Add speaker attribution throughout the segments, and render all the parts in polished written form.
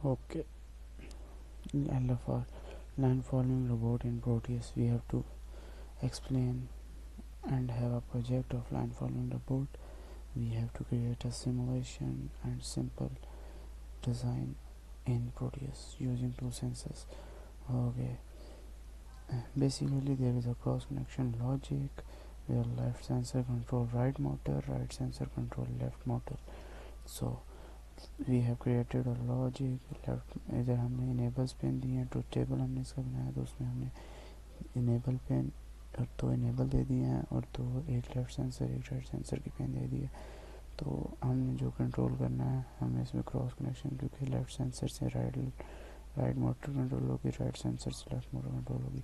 Speaker 1: Okay, LFR, line following robot in Proteus. We have to explain and have a project of line following robot. We have to create a simulation and simple design in Proteus using two sensors. Okay, basically there is a cross connection logic where left sensor control right motor, right sensor control left motor. So we have created a logic. Left इधर हमने enables pen दिए हैं, truth table हमने इसका बनाया तो उसमें हमने इनेबल पेन और दो इनेबल दे दिए हैं और दो एक लेफ़्ट सेंसर एक राइट सेंसर की पेन दे दी है. तो हमने जो कंट्रोल करना है हमें इसमें क्रॉस कनेक्शन, क्योंकि लेफ़्ट सेंसर से राइट मोटर कंट्रोल होगी, राइट सेंसर से लेफ़्ट मोटर कंट्रोल होगी.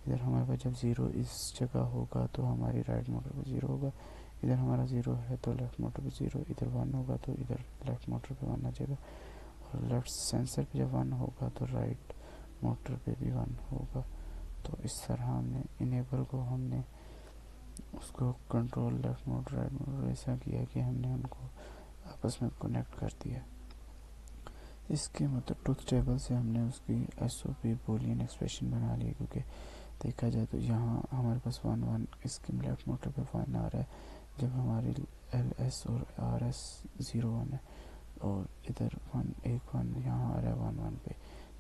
Speaker 1: इधर हमारे पास जब ज़ीरो इस जगह होगा तो हमारी राइट मोटर पे ज़ीरो होगा, इधर हमारा ज़ीरो है तो लेफ़्ट मोटर पे ज़ीरो, इधर वन होगा तो इधर लेफ़्ट मोटर पे वन आ जाएगा, और लेफ़्ट सेंसर पे जब वन होगा तो राइट मोटर पे भी वन होगा. तो इस तरह हमने इनेबल को हमने उसको control left motor right motor ऐसा किया कि हमने उनको आपस में कनेक्ट कर दिया. इसके मतलब ट्रुथ टेबल से हमने उसकी SOP बूलियन एक्सप्रेशन बना ली, क्योंकि देखा जाए तो यहाँ हमारे पास वन वन इसके लेफ़्ट मोटर पे वन आ रहा है जब हमारी LS और RS 0 1 है, और इधर वन एक वन यहाँ आ रहा है वन वन पे,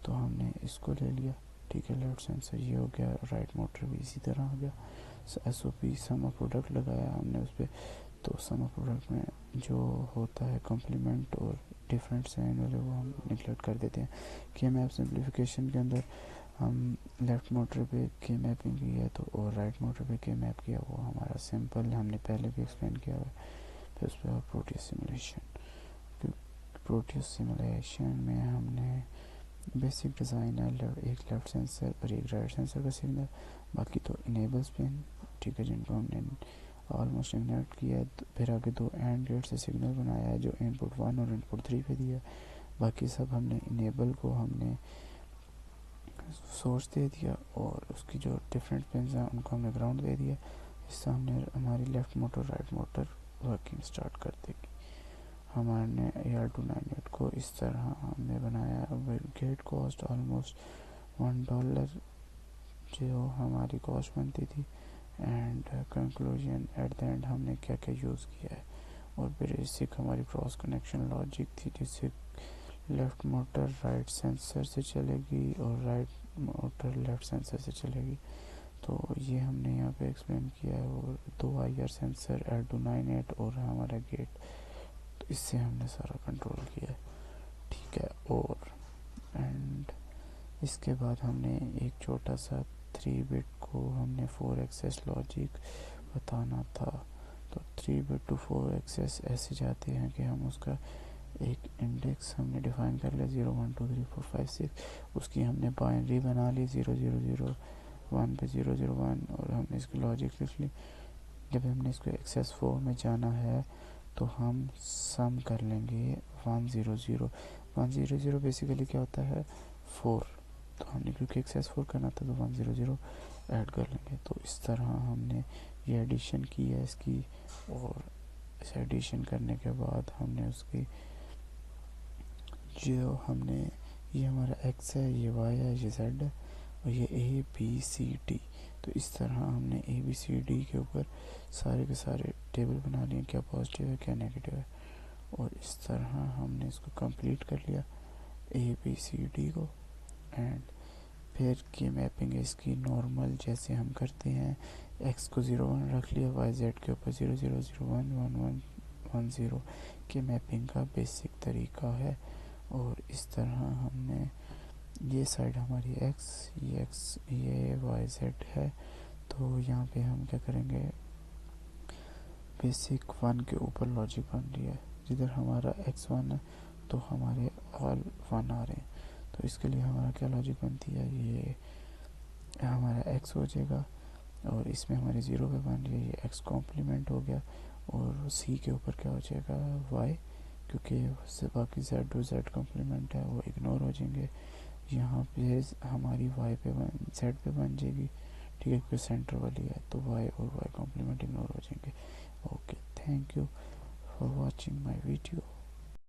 Speaker 1: तो हमने इसको ले लिया. ठीक है, लेफ्ट सेंसर ये हो गया, राइट मोटर भी इसी तरह आ गया. SOP सम प्रोडक्ट लगाया हमने उस पर. तो सम प्रोडक्ट में जो होता है कॉम्प्लीमेंट और डिफरेंट साइन वाले वो हम निगलेक्ट कर देते हैं. के मैप सिंप्लीफिकेशन के अंदर हम लेफ़्ट मोटर पे के मैपिंग की है तो, और राइट मोटर पे के मैप किया, वो हमारा सिंपल हमने पहले भी एक्सप्लेन किया हुआ है. फिर उस पर प्रोटियस सिमुलेशन. प्रोटियस सिमुलेशन में हमने बेसिक डिज़ाइन है, एक लेफ़्ट सेंसर और एक राइट सेंसर का सिग्नल, बाकी तो इनेबल्स पिन, ठीक है, जिनको हमने ऑलमोस्ट इग्नोर किया है. फिर आगे दो एंड गेट से सिग्नल बनाया है जो इनपुट 1 और इनपुट 3 पे दिया. बाकी सब हमने इनेबल को हमने सोर्स दे दिया और उसकी जो डिफरेंट पिन्स हैं उनको हमने ग्राउंड दे दिया. इससे हमने हमारी left motor right motor working start कर देगी. हमारे AR298 को इस तरह हमने बनाया. गेट कॉस्ट ऑलमोस्ट $1 जो हमारी कॉस्ट बनती थी. And conclusion at the end हमने क्या क्या यूज़ किया है, और बेसिक हमारी क्रॉस कनेक्शन लॉजिक थी जिससे लेफ़्ट मोटर राइट सेंसर से चलेगी और राइट मोटर लेफ़्ट सेंसर से चलेगी. तो ये हमने यहाँ पे एक्सप्लेन किया है. और दो IR सेंसर AR298 और हमारा गेट, तो इससे हमने सारा कंट्रोल किया है. ठीक है, और एंड इसके बाद हमने एक छोटा सा 3 बिट को हमने 4 एक्सेस लॉजिक बताना था. तो 3 बिट टू 4 एक्सेस ऐसे जाते हैं कि हम उसका एक इंडेक्स हमने डिफ़ाइन कर लिया 0 1 2 3 4 5 6, उसकी हमने बाइनरी बना ली 0 0 0 1 पे 0 0 1, और हमने इसकी लॉजिक लिख ली. जब हमने इसको एक्सेस 4 में जाना है तो हम सम कर लेंगे 1 0 0 1 0 0 बेसिकली क्या होता है 4. तो हमने क्योंकि एक्सेस 4 करना था तो 1 0 0 ऐड कर लेंगे. तो इस तरह हमने ये एडिशन की है इसकी, और इस एडिशन करने के बाद हमने उसकी जो हमने ये हमारा X है, ये Y है, ये Z है, और ये ABCD. तो इस तरह हमने ABCD के ऊपर सारे के सारे टेबल बना लिए, क्या पॉजिटिव है क्या नेगेटिव है, और इस तरह हमने इसको कंप्लीट कर लिया ABCD को. एंड फिर की मैपिंग है इसकी नॉर्मल जैसे हम करते हैं. X को 0 1 रख लिया, YZ के ऊपर 0 0 0 1 1 1 1 0 की मैपिंग का बेसिक तरीका है. और इस तरह हमने ये साइड हमारी X, ये YZ है. तो यहाँ पे हम क्या करेंगे, बेसिक 1 के ऊपर लॉजिक बन रही है. जिधर हमारा X1 है तो हमारे ऑल 1 आ रहे हैं. तो इसके लिए हमारा क्या लॉजिक बनती है, ये हमारा X हो जाएगा, और इसमें हमारी 0 पे बन रही है, ये X कॉम्प्लीमेंट हो गया. और C के ऊपर क्या हो जाएगा Y, क्योंकि उससे बाकी Z और Z कॉम्प्लीमेंट है वो इग्नोर हो जाएंगे. यहाँ पे हमारी Y पे Z पे बन जाएगी, ठीक है, क्योंकि सेंटर वाली है तो Y और Y कॉम्प्लीमेंट इग्नोर हो जाएंगे. Okay, thank you for watching my video.